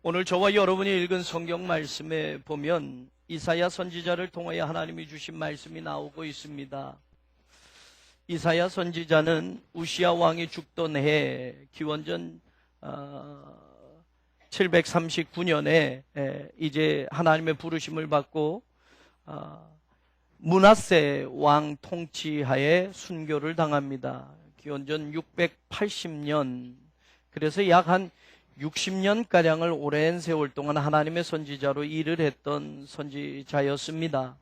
오늘 저와 여러분이 읽은 성경 말씀에 보면 이사야 선지자를 통하여 하나님이 주신 말씀이 나오고 있습니다. 이사야 선지자는 우시야 왕이 죽던 해 기원전 739년에 이제 하나님의 부르심을 받고 므낫세 왕 통치하에 순교를 당합니다. 기원전 680년, 그래서 약 한 60년가량을 오랜 세월 동안 하나님의 선지자로 일을 했던 선지자였습니다.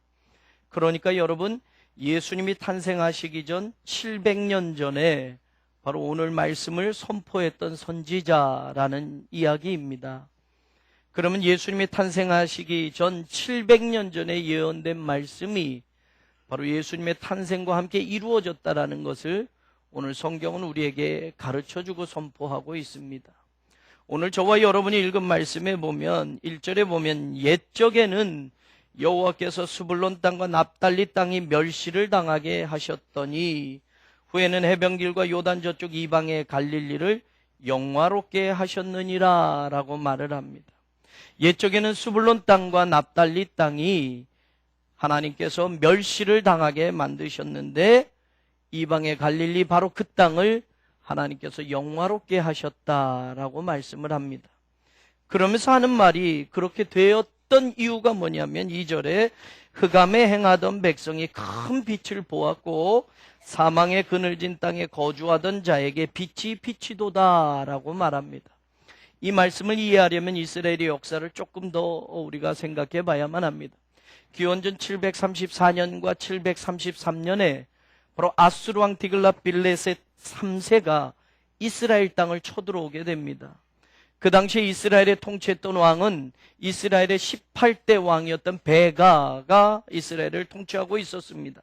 그러니까 여러분, 예수님이 탄생하시기 전 700년 전에 바로 오늘 말씀을 선포했던 선지자라는 이야기입니다. 그러면 예수님이 탄생하시기 전 700년 전에 예언된 말씀이 바로 예수님의 탄생과 함께 이루어졌다라는 것을 오늘 성경은 우리에게 가르쳐주고 선포하고 있습니다. 오늘 저와 여러분이 읽은 말씀에 보면 1절에 보면 옛적에는 여호와께서 스불론 땅과 납달리 땅이 멸시를 당하게 하셨더니 후에는 해변길과 요단 저쪽 이방의 갈릴리를 영화롭게 하셨느니라 라고 말을 합니다. 옛적에는 스불론 땅과 납달리 땅이 하나님께서 멸시를 당하게 만드셨는데 이방의 갈릴리 바로 그 땅을 하나님께서 영화롭게 하셨다라고 말씀을 합니다. 그러면서 하는 말이 그렇게 되었던 이유가 뭐냐면 2절에 흑암에 행하던 백성이 큰 빛을 보았고 사망의 그늘진 땅에 거주하던 자에게 빛이 비치도다라고 말합니다. 이 말씀을 이해하려면 이스라엘의 역사를 조금 더 우리가 생각해 봐야만 합니다. 기원전 734년과 733년에 바로 아수르 왕 디글랏빌레셋 3세가 이스라엘 땅을 쳐들어오게 됩니다. 그 당시에 이스라엘의 통치했던 왕은 이스라엘의 18대 왕이었던 베가가 이스라엘을 통치하고 있었습니다.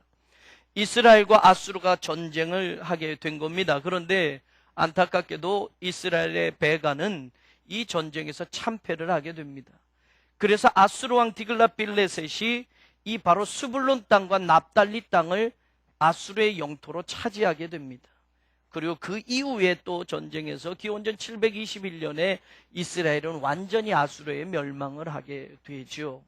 이스라엘과 아수르가 전쟁을 하게 된 겁니다. 그런데 안타깝게도 이스라엘의 베가는 이 전쟁에서 참패를 하게 됩니다. 그래서 아수르 왕 디글랏빌레셋이 이 바로 스불론 땅과 납달리 땅을 아수르의 영토로 차지하게 됩니다. 그리고 그 이후에 또 전쟁에서 기원전 721년에 이스라엘은 완전히 아수르의 멸망을 하게 되죠.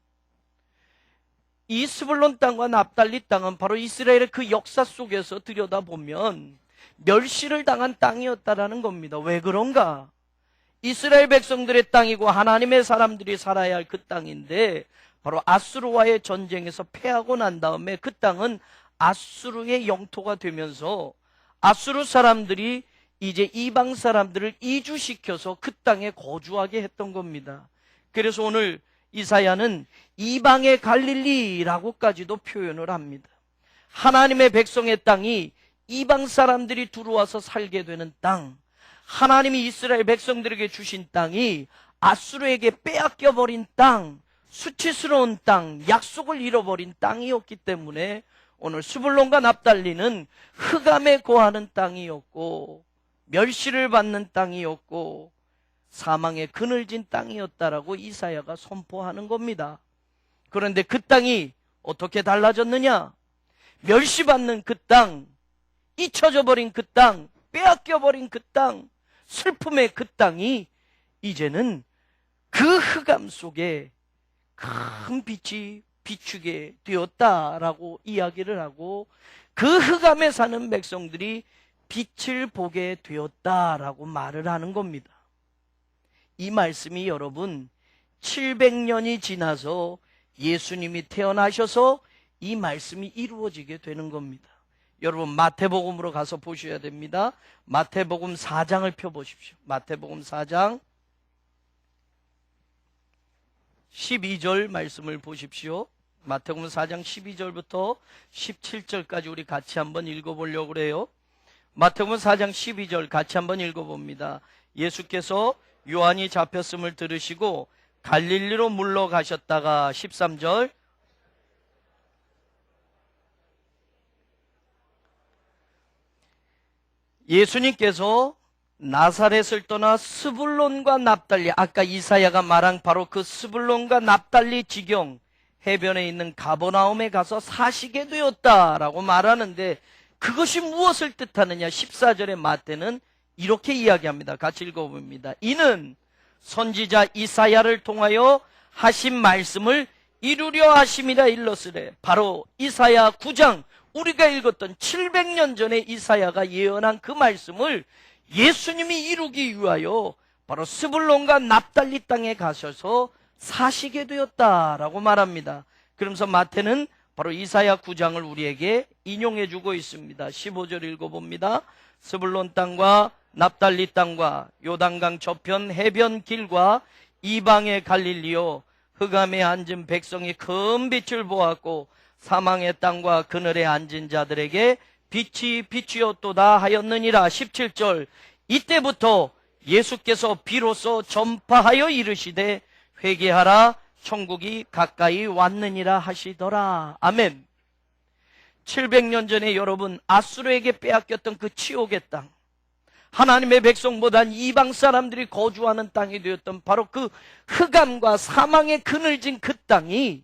이 스불론 땅과 납달리 땅은 바로 이스라엘의 그 역사 속에서 들여다보면 멸시를 당한 땅이었다라는 겁니다. 왜 그런가? 이스라엘 백성들의 땅이고 하나님의 사람들이 살아야 할 그 땅인데 바로 아수르와의 전쟁에서 패하고 난 다음에 그 땅은 아수르의 영토가 되면서 아수르 사람들이 이제 이방 사람들을 이주시켜서 그 땅에 거주하게 했던 겁니다. 그래서 오늘 이사야는 이방의 갈릴리라고까지도 표현을 합니다. 하나님의 백성의 땅이 이방 사람들이 들어와서 살게 되는 땅, 하나님이 이스라엘 백성들에게 주신 땅이 아수르에게 빼앗겨버린 땅, 수치스러운 땅, 약속을 잃어버린 땅이었기 때문에 오늘 스불론과 납달리는 흑암에 거하는 땅이었고 멸시를 받는 땅이었고 사망의 그늘진 땅이었다라고 이사야가 선포하는 겁니다. 그런데 그 땅이 어떻게 달라졌느냐? 멸시받는 그 땅, 잊혀져 버린 그 땅, 빼앗겨버린 그 땅, 슬픔의 그 땅이 이제는 그 흑암 속에 큰 빛이 비추게 되었다라고 이야기를 하고 그 흑암에 사는 백성들이 빛을 보게 되었다라고 말을 하는 겁니다. 이 말씀이 여러분 700년이 지나서 예수님이 태어나셔서 이 말씀이 이루어지게 되는 겁니다. 여러분 마태복음으로 가서 보셔야 됩니다. 마태복음 4장을 펴보십시오. 마태복음 4장 12절 말씀을 보십시오. 마태복음 4장 12절부터 17절까지 우리 같이 한번 읽어보려고 그래요. 마태복음 4장 12절 같이 한번 읽어봅니다. 예수께서 요한이 잡혔음을 들으시고 갈릴리로 물러가셨다가 13절 예수님께서 나사렛을 떠나 스불론과 납달리, 아까 이사야가 말한 바로 그 스불론과 납달리 지경 해변에 있는 가버나움에 가서 사시게 되었다라고 말하는데 그것이 무엇을 뜻하느냐? 14절의 마태는 이렇게 이야기합니다. 같이 읽어봅니다. 이는 선지자 이사야를 통하여 하신 말씀을 이루려 하심이라 일렀으되, 바로 이사야 9장, 우리가 읽었던 700년 전에 이사야가 예언한 그 말씀을 예수님이 이루기 위하여 바로 스불론과 납달리 땅에 가셔서 사시게 되었다라고 말합니다. 그러면서 마태는 바로 이사야 9장을 우리에게 인용해 주고 있습니다. 15절 읽어봅니다. 스불론 땅과 납달리 땅과 요단강 저편 해변 길과 이방의 갈릴리요, 흑암에 앉은 백성이 큰 빛을 보았고 사망의 땅과 그늘에 앉은 자들에게 빛이 비추었도다 하였느니라. 17절, 이때부터 예수께서 비로소 전파하여 이르시되 회개하라, 천국이 가까이 왔느니라 하시더라. 아멘. 700년 전에 여러분, 아수르에게 빼앗겼던 그 치욕의 땅, 하나님의 백성보단 이방 사람들이 거주하는 땅이 되었던 바로 그 흑암과 사망의 그늘진 그 땅이,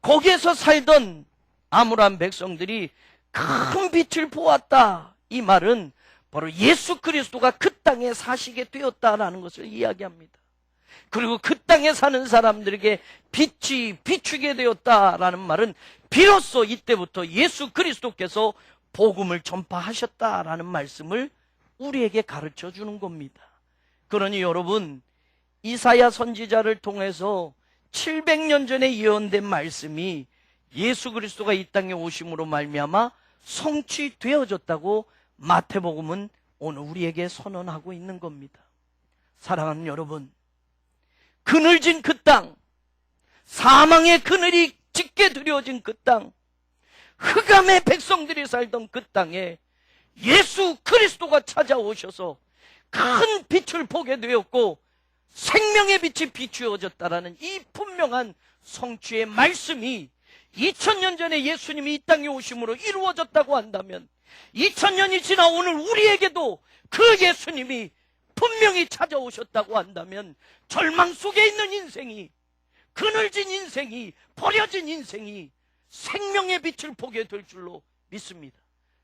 거기에서 살던 암울한 백성들이 큰 빛을 보았다. 이 말은 바로 예수 그리스도가 그 땅에 사시게 되었다라는 것을 이야기합니다. 그리고 그 땅에 사는 사람들에게 빛이 비추게 되었다라는 말은 비로소 이때부터 예수 그리스도께서 복음을 전파하셨다라는 말씀을 우리에게 가르쳐 주는 겁니다. 그러니 여러분, 이사야 선지자를 통해서 700년 전에 예언된 말씀이 예수 그리스도가 이 땅에 오심으로 말미암아 성취되어졌다고 마태복음은 오늘 우리에게 선언하고 있는 겁니다. 사랑하는 여러분, 그늘진 그 땅, 사망의 그늘이 짙게 드려진 그 땅, 흑암의 백성들이 살던 그 땅에 예수 그리스도가 찾아오셔서 큰 빛을 보게 되었고 생명의 빛이 비추어졌다라는 이 분명한 성취의 말씀이 2000년 전에 예수님이 이 땅에 오심으로 이루어졌다고 한다면, 2000년이 지나 오늘 우리에게도 그 예수님이 분명히 찾아오셨다고 한다면, 절망 속에 있는 인생이, 그늘진 인생이, 버려진 인생이 생명의 빛을 보게 될 줄로 믿습니다.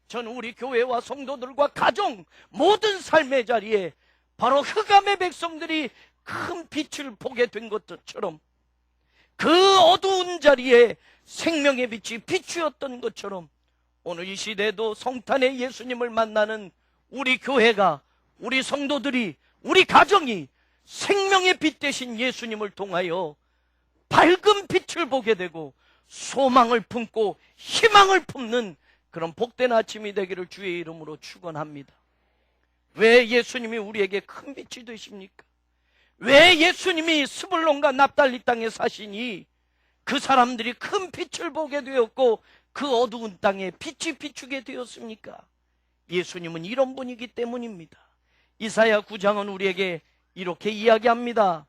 저는 우리 교회와 성도들과 가정, 모든 삶의 자리에 바로 흑암의 백성들이 큰 빛을 보게 된 것처럼, 그 어두운 자리에 생명의 빛이 비추었던 것처럼, 오늘 이 시대에도 성탄의 예수님을 만나는 우리 교회가, 우리 성도들이, 우리 가정이 생명의 빛 대신 예수님을 통하여 밝은 빛을 보게 되고 소망을 품고 희망을 품는 그런 복된 아침이 되기를 주의 이름으로 축원합니다. 왜 예수님이 우리에게 큰 빛이 되십니까? 왜 예수님이 스불론과 납달리 땅에 사시니 그 사람들이 큰 빛을 보게 되었고 그 어두운 땅에 빛이 비추게 되었습니까? 예수님은 이런 분이기 때문입니다. 이사야 9장은 우리에게 이렇게 이야기합니다.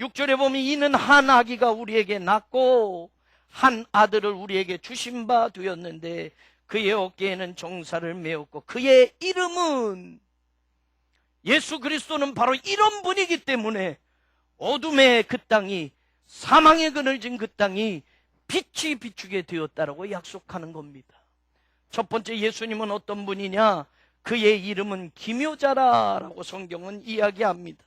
6절에 보면, 이는 한 아기가 우리에게 낳고 한 아들을 우리에게 주신 바 되었는데 그의 어깨에는 정사를 메었고 그의 이름은, 예수 그리스도는 바로 이런 분이기 때문에 어둠의 그 땅이, 사망의 그늘진 그 땅이 빛이 비추게 되었다라고 약속하는 겁니다. 첫 번째, 예수님은 어떤 분이냐? 그의 이름은 기묘자라고 성경은 이야기합니다.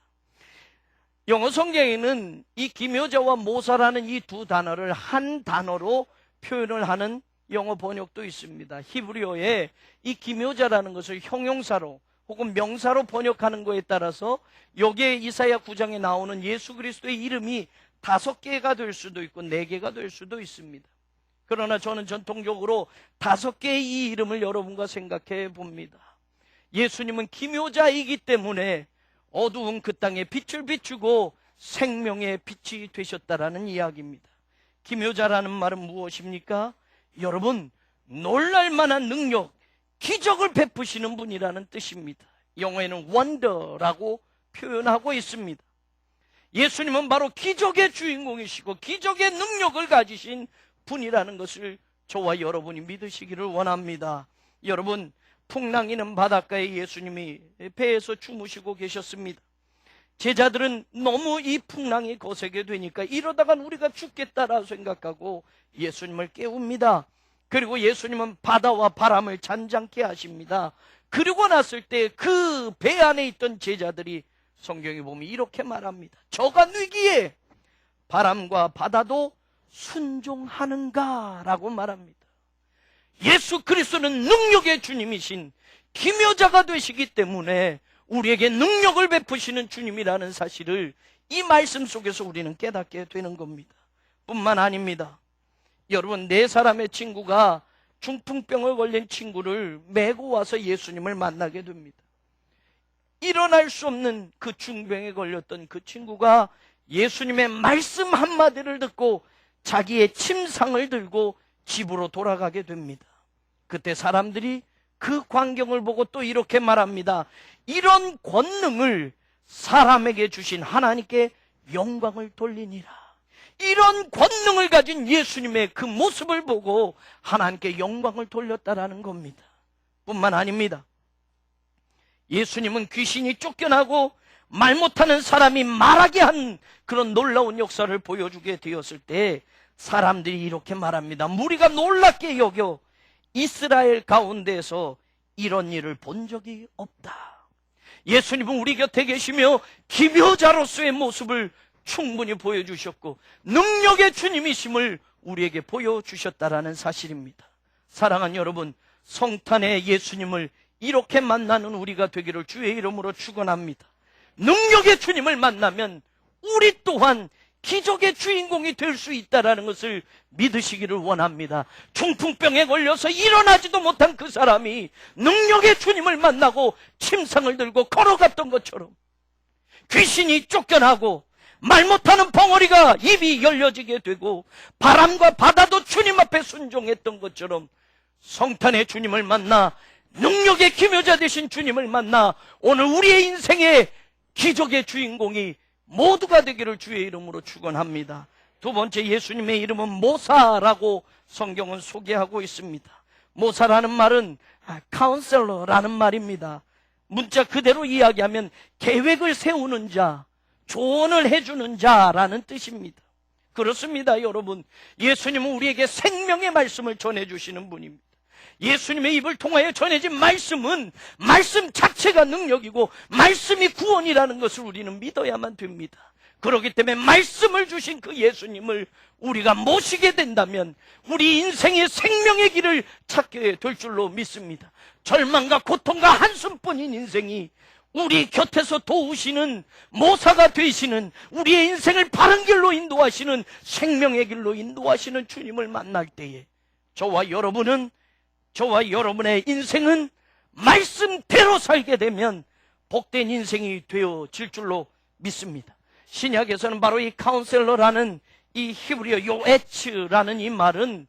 영어 성경에는 이 기묘자와 모사라는 이 두 단어를 한 단어로 표현을 하는 영어 번역도 있습니다. 히브리어에 이 기묘자라는 것을 형용사로 혹은 명사로 번역하는 것에 따라서 여기에 이사야 9장에 나오는 예수 그리스도의 이름이 5개가 될 수도 있고 4개가 될 수도 있습니다. 그러나 저는 전통적으로 5개의 이 이름을 여러분과 생각해 봅니다. 예수님은 기묘자이기 때문에 어두운 그 땅에 빛을 비추고 생명의 빛이 되셨다라는 이야기입니다. 기묘자라는 말은 무엇입니까? 여러분, 놀랄만한 능력, 기적을 베푸시는 분이라는 뜻입니다. 영어에는 wonder라고 표현하고 있습니다. 예수님은 바로 기적의 주인공이시고 기적의 능력을 가지신 분이라는 것을 저와 여러분이 믿으시기를 원합니다. 여러분, 풍랑이는 바닷가에 예수님이 배에서 주무시고 계셨습니다. 제자들은 너무 이 풍랑이 거세게 되니까 이러다간 우리가 죽겠다라 생각하고 예수님을 깨웁니다. 그리고 예수님은 바다와 바람을 잔잔케 하십니다. 그러고 났을 때 그 배 안에 있던 제자들이 성경에 보면 이렇게 말합니다. 저가 누기에 바람과 바다도 순종하는가? 라고 말합니다. 예수 그리스도는 능력의 주님이신 기묘자가 되시기 때문에 우리에게 능력을 베푸시는 주님이라는 사실을 이 말씀 속에서 우리는 깨닫게 되는 겁니다. 뿐만 아닙니다. 여러분, 네 사람의 친구가 중풍병을 걸린 친구를 메고 와서 예수님을 만나게 됩니다. 일어날 수 없는 그 중병에 걸렸던 그 친구가 예수님의 말씀 한마디를 듣고 자기의 침상을 들고 집으로 돌아가게 됩니다. 그때 사람들이 그 광경을 보고 또 이렇게 말합니다. 이런 권능을 사람에게 주신 하나님께 영광을 돌리니라. 이런 권능을 가진 예수님의 그 모습을 보고 하나님께 영광을 돌렸다라는 겁니다. 뿐만 아닙니다. 예수님은 귀신이 쫓겨나고 말 못하는 사람이 말하게 한 그런 놀라운 역사를 보여주게 되었을 때 사람들이 이렇게 말합니다. 무리가 놀랍게 여겨 이스라엘 가운데에서 이런 일을 본 적이 없다. 예수님은 우리 곁에 계시며 기묘자로서의 모습을 충분히 보여주셨고 능력의 주님이심을 우리에게 보여주셨다라는 사실입니다. 사랑하는 여러분, 성탄의 예수님을 이렇게 만나는 우리가 되기를 주의 이름으로 축원합니다. 능력의 주님을 만나면 우리 또한 기적의 주인공이 될 수 있다는 것을 믿으시기를 원합니다. 중풍병에 걸려서 일어나지도 못한 그 사람이 능력의 주님을 만나고 침상을 들고 걸어갔던 것처럼, 귀신이 쫓겨나고 말 못하는 벙어리가 입이 열려지게 되고 바람과 바다도 주님 앞에 순종했던 것처럼 성탄의 주님을 만나, 능력의 기묘자 되신 주님을 만나 오늘 우리의 인생의 기적의 주인공이 모두가 되기를 주의 이름으로 축원합니다. 두 번째, 예수님의 이름은 모사라고 성경은 소개하고 있습니다. 모사라는 말은 카운셀러라는 말입니다. 문자 그대로 이야기하면 계획을 세우는 자, 조언을 해주는 자라는 뜻입니다. 그렇습니다, 여러분. 예수님은 우리에게 생명의 말씀을 전해주시는 분입니다. 예수님의 입을 통하여 전해진 말씀은 말씀 자체가 능력이고 말씀이 구원이라는 것을 우리는 믿어야만 됩니다. 그렇기 때문에 말씀을 주신 그 예수님을 우리가 모시게 된다면 우리 인생의 생명의 길을 찾게 될 줄로 믿습니다. 절망과 고통과 한숨뿐인 인생이 우리 곁에서 도우시는 모사가 되시는, 우리의 인생을 바른 길로 인도하시는, 생명의 길로 인도하시는 주님을 만날 때에 저와 여러분의 인생은 말씀대로 살게 되면 복된 인생이 되어질 줄로 믿습니다. 신약에서는 바로 이 카운셀러라는 이 히브리어 요에츠라는 이 말은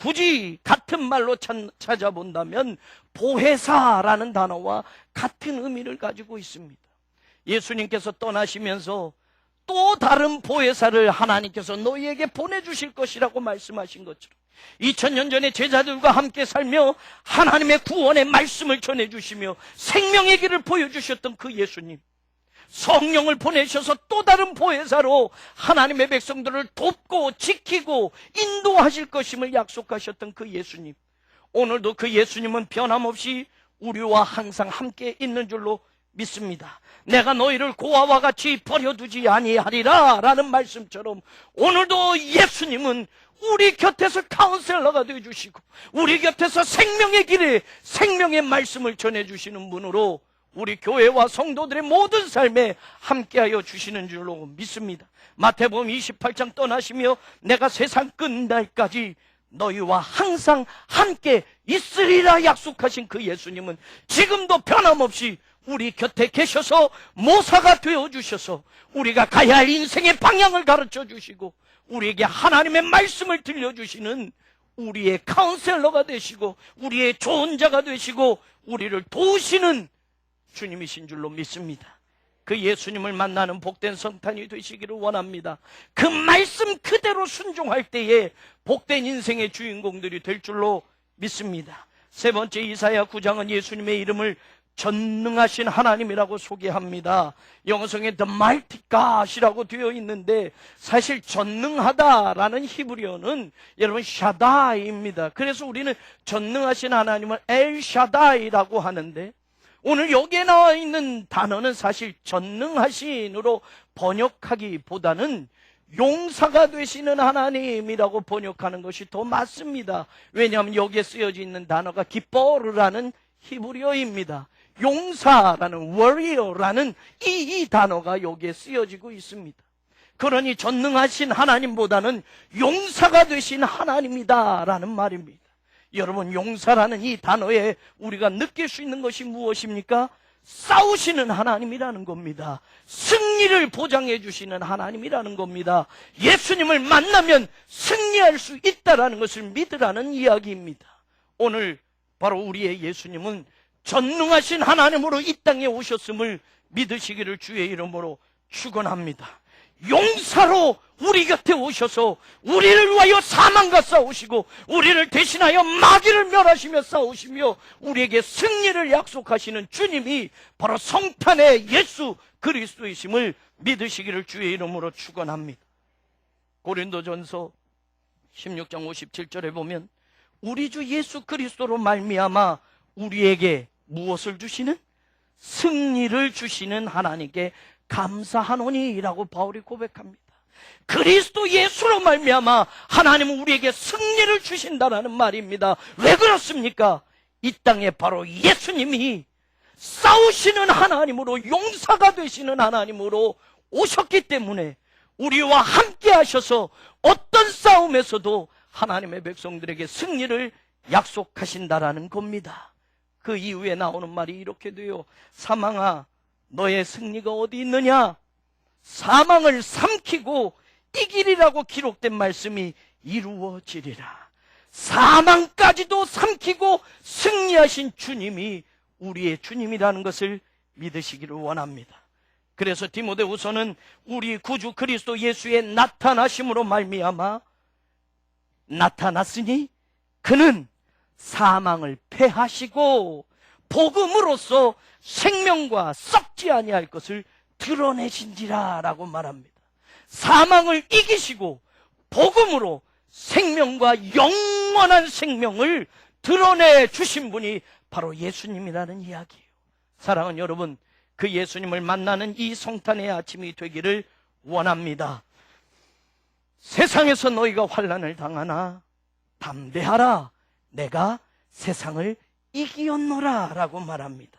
굳이 같은 말로 찾아본다면 보혜사라는 단어와 같은 의미를 가지고 있습니다. 예수님께서 떠나시면서 또 다른 보혜사를 하나님께서 너희에게 보내주실 것이라고 말씀하신 것처럼 2000년 전에 제자들과 함께 살며 하나님의 구원의 말씀을 전해주시며 생명의 길을 보여주셨던 그 예수님, 성령을 보내셔서 또 다른 보혜사로 하나님의 백성들을 돕고 지키고 인도하실 것임을 약속하셨던 그 예수님, 오늘도 그 예수님은 변함없이 우리와 항상 함께 있는 줄로 믿습니다. 내가 너희를 고아와 같이 버려두지 아니하리라 라는 말씀처럼 오늘도 예수님은 우리 곁에서 카운셀러가 되어주시고 우리 곁에서 생명의 길에 생명의 말씀을 전해주시는 분으로 우리 교회와 성도들의 모든 삶에 함께하여 주시는 줄로 믿습니다. 마태복음 28장 떠나시며 내가 세상 끝날까지 너희와 항상 함께 있으리라 약속하신 그 예수님은 지금도 변함없이 우리 곁에 계셔서 모사가 되어주셔서 우리가 가야 할 인생의 방향을 가르쳐 주시고 우리에게 하나님의 말씀을 들려주시는 우리의 카운셀러가 되시고 우리의 조언자가 되시고 우리를 도우시는 주님이신 줄로 믿습니다. 그 예수님을 만나는 복된 성탄이 되시기를 원합니다. 그 말씀 그대로 순종할 때에 복된 인생의 주인공들이 될 줄로 믿습니다. 세 번째, 이사야 9장은 예수님의 이름을 전능하신 하나님이라고 소개합니다. 영어성에 The Mighty God이라고 되어 있는데 사실 전능하다라는 히브리어는 여러분 샤다이입니다. 그래서 우리는 전능하신 하나님을 엘 샤다이라고 하는데 오늘 여기에 나와 있는 단어는 사실 전능하신으로 번역하기보다는 용사가 되시는 하나님이라고 번역하는 것이 더 맞습니다. 왜냐하면 여기에 쓰여져 있는 단어가 기뻐르라는 히브리어입니다. 용사라는 warrior라는 이 단어가 여기에 쓰여지고 있습니다. 그러니 전능하신 하나님보다는 용사가 되신 하나님이다라는 말입니다. 여러분, 용사라는 이 단어에 우리가 느낄 수 있는 것이 무엇입니까? 싸우시는 하나님이라는 겁니다. 승리를 보장해 주시는 하나님이라는 겁니다. 예수님을 만나면 승리할 수 있다라는 것을 믿으라는 이야기입니다. 오늘 바로 우리의 예수님은 전능하신 하나님으로 이 땅에 오셨음을 믿으시기를 주의 이름으로 축원합니다. 용사로 우리 곁에 오셔서 우리를 위하여 사망과 싸우시고 우리를 대신하여 마귀를 멸하시며 싸우시며 우리에게 승리를 약속하시는 주님이 바로 성탄의 예수 그리스도이심을 믿으시기를 주의 이름으로 축원합니다. 고린도전서 16장 57절에 보면 우리 주 예수 그리스도로 말미암아 우리에게 무엇을 주시는? 승리를 주시는 하나님께 감사하노니라고 바울이 고백합니다. 그리스도 예수로 말미암아 하나님은 우리에게 승리를 주신다라는 말입니다. 왜 그렇습니까? 이 땅에 바로 예수님이 싸우시는 하나님으로, 용사가 되시는 하나님으로 오셨기 때문에 우리와 함께 하셔서 어떤 싸움에서도 하나님의 백성들에게 승리를 약속하신다라는 겁니다. 그 이후에 나오는 말이 이렇게 돼요. 사망아, 너의 승리가 어디 있느냐? 사망을 삼키고 이기리라고 기록된 말씀이 이루어지리라. 사망까지도 삼키고 승리하신 주님이 우리의 주님이라는 것을 믿으시기를 원합니다. 그래서 디모데후서는 우리 구주 그리스도 예수의 나타나심으로 말미암아 나타났으니 그는 사망을 패하시고 복음으로써 생명과 썩지 아니할 것을 드러내신지라 라고 말합니다. 사망을 이기시고 복음으로 생명과 영원한 생명을 드러내 주신 분이 바로 예수님이라는 이야기예요. 사랑하는 여러분, 그 예수님을 만나는 이 성탄의 아침이 되기를 원합니다. 세상에서 너희가 환난을 당하나 담대하라, 내가 세상을 이기었노라 라고 말합니다.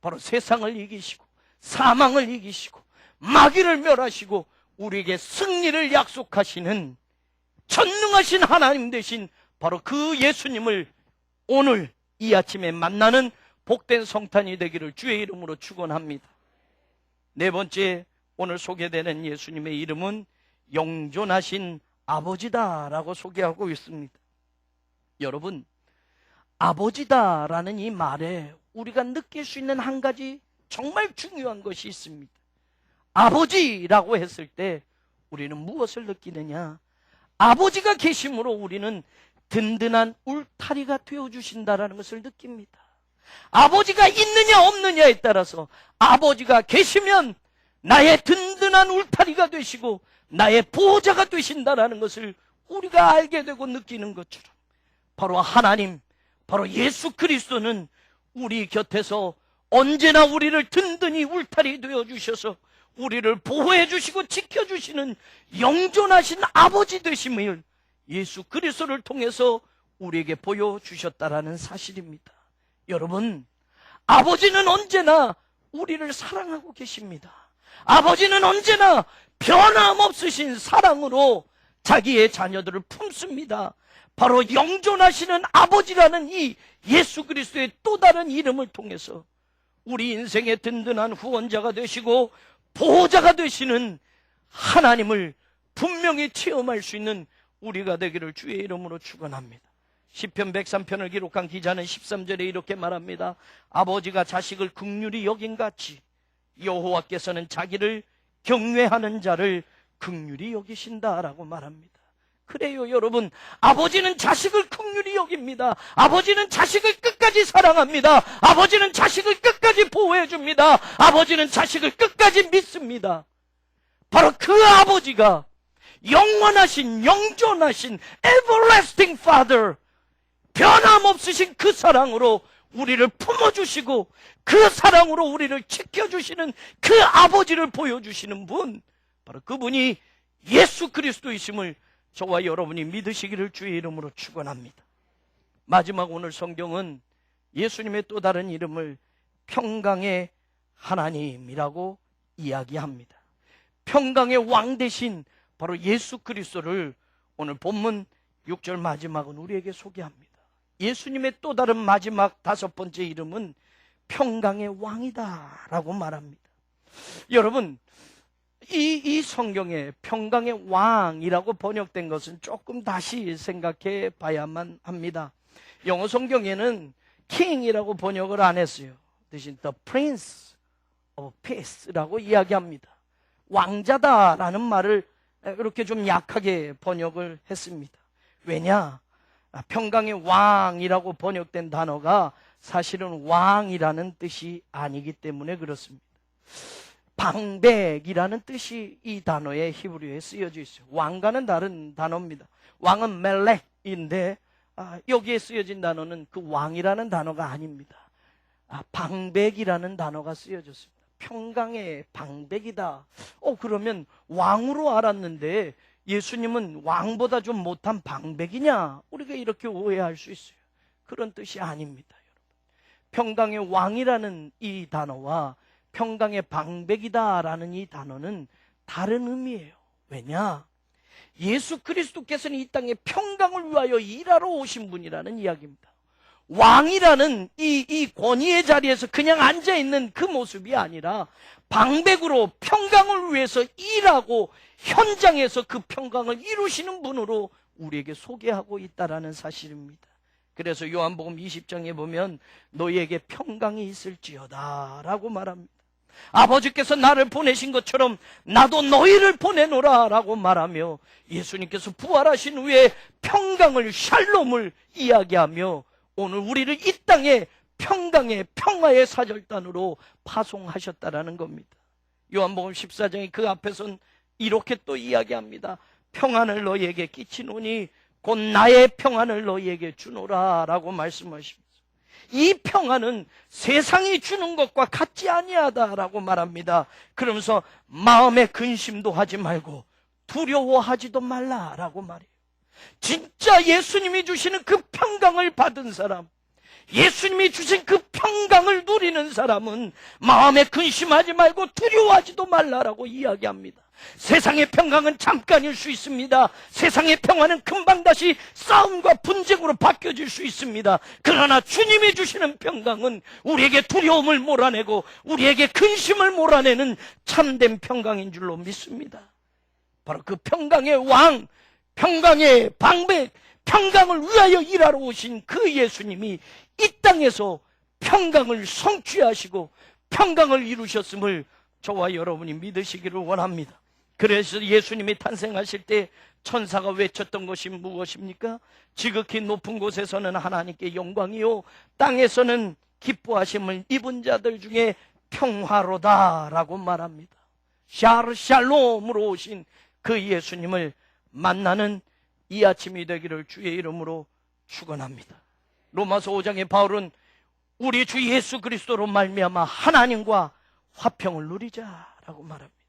바로 세상을 이기시고 사망을 이기시고 마귀를 멸하시고 우리에게 승리를 약속하시는 전능하신 하나님 되신 바로 그 예수님을 오늘 이 아침에 만나는 복된 성탄이 되기를 주의 이름으로 축원합니다. 네 번째, 오늘 소개되는 예수님의 이름은 영존하신 아버지다라고 소개하고 있습니다. 여러분, 아버지다라는 이 말에 우리가 느낄 수 있는 한 가지 정말 중요한 것이 있습니다. 아버지라고 했을 때 우리는 무엇을 느끼느냐? 아버지가 계심으로 우리는 든든한 울타리가 되어주신다라는 것을 느낍니다. 아버지가 있느냐 없느냐에 따라서 아버지가 계시면 나의 든든한 울타리가 되시고 나의 보호자가 되신다라는 것을 우리가 알게 되고 느끼는 것처럼 바로 하나님, 바로 예수 그리스도는 우리 곁에서 언제나 우리를 든든히 울타리 되어주셔서 우리를 보호해 주시고 지켜주시는 영존하신 아버지 되심을 예수 그리스도를 통해서 우리에게 보여주셨다라는 사실입니다. 여러분, 아버지는 언제나 우리를 사랑하고 계십니다. 아버지는 언제나 변함없으신 사랑으로 자기의 자녀들을 품습니다. 바로 영존하시는 아버지라는 이 예수 그리스도의 또 다른 이름을 통해서 우리 인생의 든든한 후원자가 되시고 보호자가 되시는 하나님을 분명히 체험할 수 있는 우리가 되기를 주의 이름으로 축원합니다. 시편 103편을 기록한 기자는 13절에 이렇게 말합니다. 아버지가 자식을 긍휼히 여긴같이 여호와께서는 자기를 경외하는 자를 긍휼히 여기신다라고 말합니다. 그래요, 여러분. 아버지는 자식을 긍휼히 여깁니다. 아버지는 자식을 끝까지 사랑합니다. 아버지는 자식을 끝까지 보호해 줍니다. 아버지는 자식을 끝까지 믿습니다. 바로 그 아버지가 영원하신, 영존하신 everlasting Father, 변함없으신 그 사랑으로 우리를 품어주시고 그 사랑으로 우리를 지켜주시는 그 아버지를 보여주시는 분, 바로 그분이 예수 그리스도이심을 저와 여러분이 믿으시기를 주의 이름으로 축원합니다. 마지막 오늘 성경은 예수님의 또 다른 이름을 평강의 하나님이라고 이야기합니다. 평강의 왕 대신 바로 예수 그리스도를 오늘 본문 6절 마지막은 우리에게 소개합니다. 예수님의 또 다른 마지막 5번째 이름은 평강의 왕이다 라고 말합니다. 여러분, 이 성경에 평강의 왕이라고 번역된 것은 조금 다시 생각해 봐야만 합니다. 영어 성경에는 king이라고 번역을 안 했어요. 대신 the prince of peace라고 이야기합니다. 왕자다라는 말을 이렇게 좀 약하게 번역을 했습니다. 왜냐? 평강의 왕이라고 번역된 단어가 사실은 왕이라는 뜻이 아니기 때문에 그렇습니다. 방백이라는 뜻이 이 단어의 히브리어에 쓰여져 있어요. 왕과는 다른 단어입니다. 왕은 멜렉인데 여기에 쓰여진 단어는 그 왕이라는 단어가 아닙니다. 방백이라는 단어가 쓰여졌습니다. 평강의 방백이다. 그러면 왕으로 알았는데 예수님은 왕보다 좀 못한 방백이냐? 우리가 이렇게 오해할 수 있어요. 그런 뜻이 아닙니다. 여러분. 평강의 왕이라는 이 단어와 평강의 방백이다라는 이 단어는 다른 의미예요. 왜냐? 예수 그리스도께서는 이 땅에 평강을 위하여 일하러 오신 분이라는 이야기입니다. 왕이라는 이 권위의 자리에서 그냥 앉아있는 그 모습이 아니라 방백으로 평강을 위해서 일하고 현장에서 그 평강을 이루시는 분으로 우리에게 소개하고 있다는 사실입니다. 그래서 요한복음 20장에 보면 너희에게 평강이 있을지어다 라고 말합니다. 아버지께서 나를 보내신 것처럼 나도 너희를 보내노라 라고 말하며 예수님께서 부활하신 후에 평강을 샬롬을 이야기하며 오늘 우리를 이 땅에 평강의 평화의 사절단으로 파송하셨다라는 겁니다. 요한복음 14장의 그 앞에선 이렇게 또 이야기합니다. 평안을 너희에게 끼치노니 곧 나의 평안을 너희에게 주노라 라고 말씀하십니다. 이 평안은 세상이 주는 것과 같지 아니하다라고 말합니다. 그러면서 마음에 근심도 하지 말고 두려워하지도 말라라고 말해요. 진짜 예수님이 주시는 그 평강을 받은 사람, 예수님이 주신 그 평강을 누리는 사람은 마음에 근심하지 말고 두려워하지도 말라라고 이야기합니다. 세상의 평강은 잠깐일 수 있습니다. 세상의 평화는 금방 다시 싸움과 분쟁으로 바뀌어질 수 있습니다. 그러나 주님이 주시는 평강은 우리에게 두려움을 몰아내고 우리에게 근심을 몰아내는 참된 평강인 줄로 믿습니다. 바로 그 평강의 왕, 평강의 방백, 평강을 위하여 일하러 오신 그 예수님이 이 땅에서 평강을 성취하시고 평강을 이루셨음을 저와 여러분이 믿으시기를 원합니다. 그래서 예수님이 탄생하실 때 천사가 외쳤던 것이 무엇입니까? 지극히 높은 곳에서는 하나님께 영광이요 땅에서는 기뻐하심을 입은 자들 중에 평화로다 라고 말합니다. 샬롬으로 오신 그 예수님을 만나는 이 아침이 되기를 주의 이름으로 축원합니다. 로마서 5장의 바울은 우리 주 예수 그리스도로 말미암아 하나님과 화평을 누리자라고 말합니다.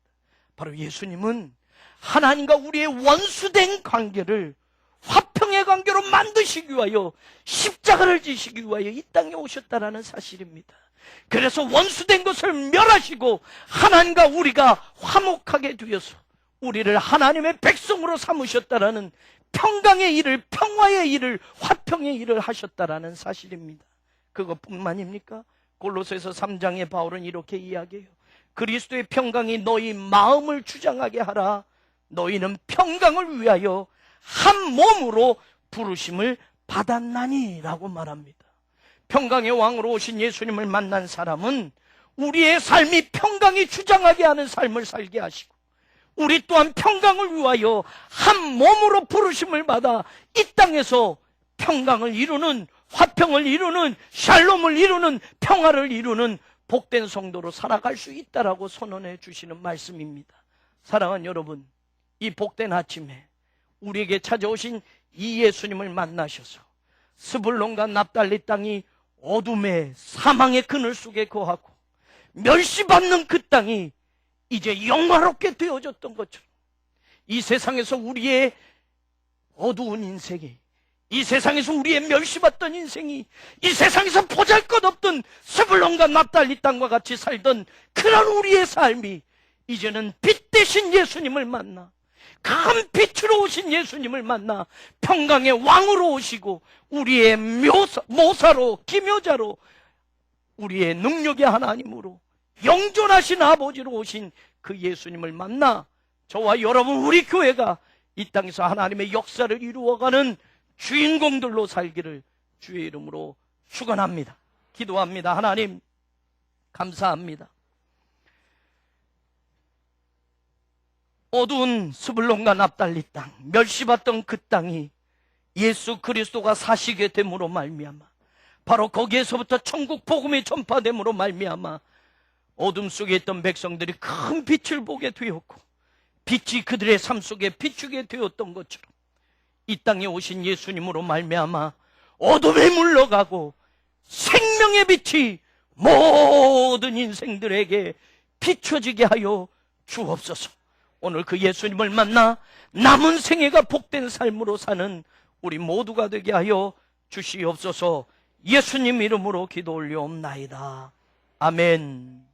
바로 예수님은 하나님과 우리의 원수된 관계를 화평의 관계로 만드시기 위하여 십자가를 지시기 위하여 이 땅에 오셨다라는 사실입니다. 그래서 원수된 것을 멸하시고 하나님과 우리가 화목하게 되어서 우리를 하나님의 백성으로 삼으셨다라는 평강의 일을, 평화의 일을, 화평의 일을 하셨다라는 사실입니다. 그것뿐만입니까? 골로새서 3장의 바울은 이렇게 이야기해요. 그리스도의 평강이 너희 마음을 주장하게 하라. 너희는 평강을 위하여 한 몸으로 부르심을 받았나니 라고 말합니다. 평강의 왕으로 오신 예수님을 만난 사람은 우리의 삶이 평강이 주장하게 하는 삶을 살게 하시고 우리 또한 평강을 위하여 한 몸으로 부르심을 받아 이 땅에서 평강을 이루는, 화평을 이루는, 샬롬을 이루는, 평화를 이루는 복된 성도로 살아갈 수 있다라고 선언해 주시는 말씀입니다. 사랑하는 여러분, 이 복된 아침에 우리에게 찾아오신 이 예수님을 만나셔서 스불론과 납달리 땅이 어둠의 사망의 그늘 속에 거하고 멸시받는 그 땅이 이제 영화롭게 되어졌던 것처럼 이 세상에서 우리의 어두운 인생이, 이 세상에서 우리의 멸시받던 인생이, 이 세상에서 보잘것없던 스불론과 납달리 땅과 같이 살던 그런 우리의 삶이 이제는 빛 대신 예수님을 만나, 큰 빛으로 오신 예수님을 만나 평강의 왕으로 오시고 우리의 모사로, 기묘자로, 우리의 능력의 하나님으로 영존하신 아버지로 오신 그 예수님을 만나 저와 여러분, 우리 교회가 이 땅에서 하나님의 역사를 이루어가는 주인공들로 살기를 주의 이름으로 축원합니다. 기도합니다. 하나님 감사합니다. 어두운 스불론과 납달리 땅, 멸시받던 그 땅이 예수 그리스도가 사시게 됨으로 말미암아, 바로 거기에서부터 천국 복음이 전파됨으로 말미암아 어둠 속에 있던 백성들이 큰 빛을 보게 되었고, 빛이 그들의 삶 속에 비추게 되었던 것처럼 이 땅에 오신 예수님으로 말미암아 어둠에 물러가고 생명의 빛이 모든 인생들에게 비춰지게 하여 주옵소서. 오늘 그 예수님을 만나 남은 생애가 복된 삶으로 사는 우리 모두가 되게 하여 주시옵소서. 예수님 이름으로 기도 올려옵나이다. 아멘.